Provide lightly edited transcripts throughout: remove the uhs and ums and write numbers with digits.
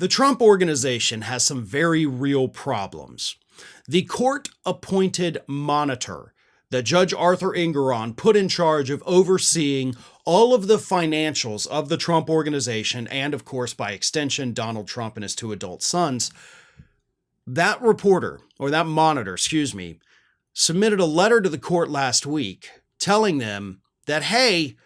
The Trump Organization has some very real problems. The court-appointed monitor that Judge Arthur Engoron put in charge of overseeing all of the financials of the Trump Organization, and of course, by extension, Donald Trump and his two adult sons, that monitor, submitted a letter to the court last week telling them that, hey,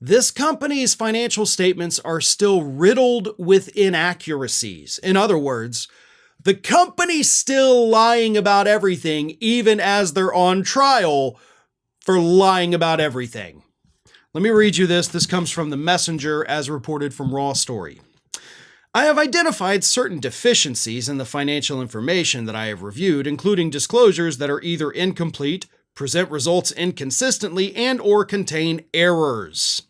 this company's financial statements are still riddled with inaccuracies. In other words, the company's still lying about everything, even as they're on trial for lying about everything. Let me read you this. This comes from The Messenger, as reported from Raw Story. I have identified certain deficiencies in the financial information that I have reviewed, including disclosures that are either incomplete, present results inconsistently, and/or contain errors.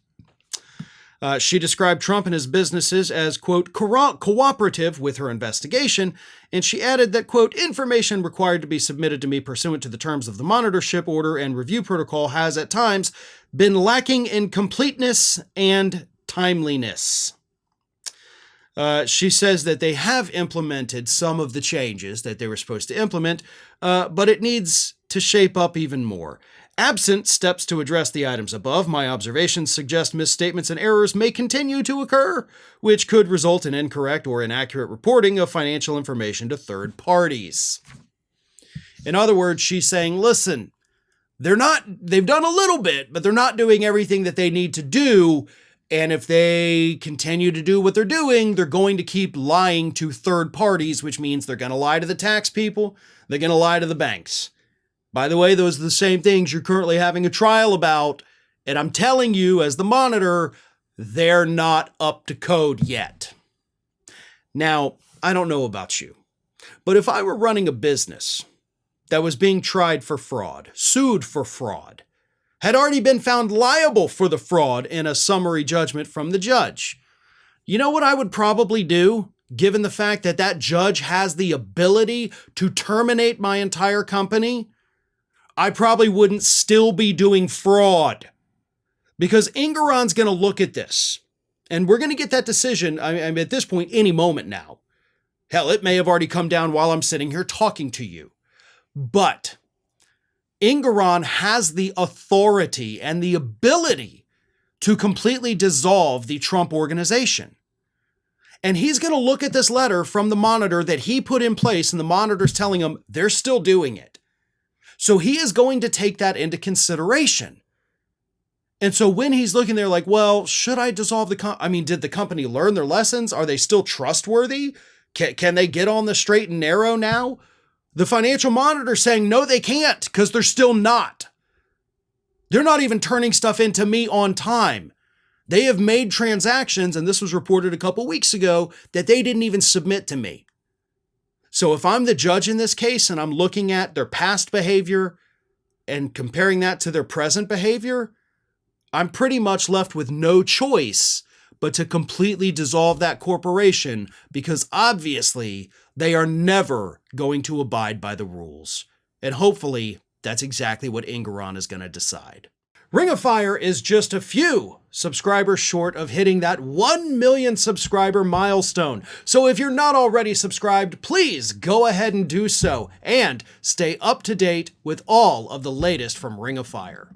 She described Trump and his businesses as, quote, cooperative with her investigation, and she added that, quote, information required to be submitted to me pursuant to the terms of the monitorship order and review protocol has at times been lacking in completeness and timeliness. She says that they have implemented some of the changes that they were supposed to implement, but it needs to shape up even more. Absent steps to address the items above, my observations suggest misstatements and errors may continue to occur, which could result in incorrect or inaccurate reporting of financial information to third parties. In other words, she's saying, listen, they've done a little bit, but they're not doing everything that they need to do. And if they continue to do what they're doing, they're going to keep lying to third parties, which means they're going to lie to the tax people. They're going to lie to the banks. By the way, those are the same things you're currently having a trial about. And I'm telling you, as the monitor, they're not up to code yet. Now, I don't know about you, but if I were running a business that was being tried for fraud, sued for fraud, had already been found liable for the fraud in a summary judgment from the judge, you know what I would probably do, given the fact that that judge has the ability to terminate my entire company? I probably wouldn't still be doing fraud, because Engoron's going to look at this, and we're going to get that decision, I mean, at this point, any moment now. Hell, it may have already come down while I'm sitting here talking to you. But Engoron has the authority and the ability to completely dissolve the Trump Organization. And he's going to look at this letter from the monitor that he put in place, and the monitor's telling him they're still doing it. So he is going to take that into consideration. And so when he's looking there like, well, should I dissolve did the company learn their lessons? Are they still trustworthy? Can they get on the straight and narrow now? The financial monitor saying, no, they can't, because they're still not. They're not even turning stuff into me on time. They have made transactions, and this was reported a couple weeks ago, that they didn't even submit to me. So if I'm the judge in this case and I'm looking at their past behavior and comparing that to their present behavior, I'm pretty much left with no choice but to completely dissolve that corporation, because obviously they are never going to abide by the rules. And hopefully that's exactly what Engoron is going to decide. Ring of Fire is just a few subscribers short of hitting that 1 million subscriber milestone. So if you're not already subscribed, please go ahead and do so and stay up to date with all of the latest from Ring of Fire.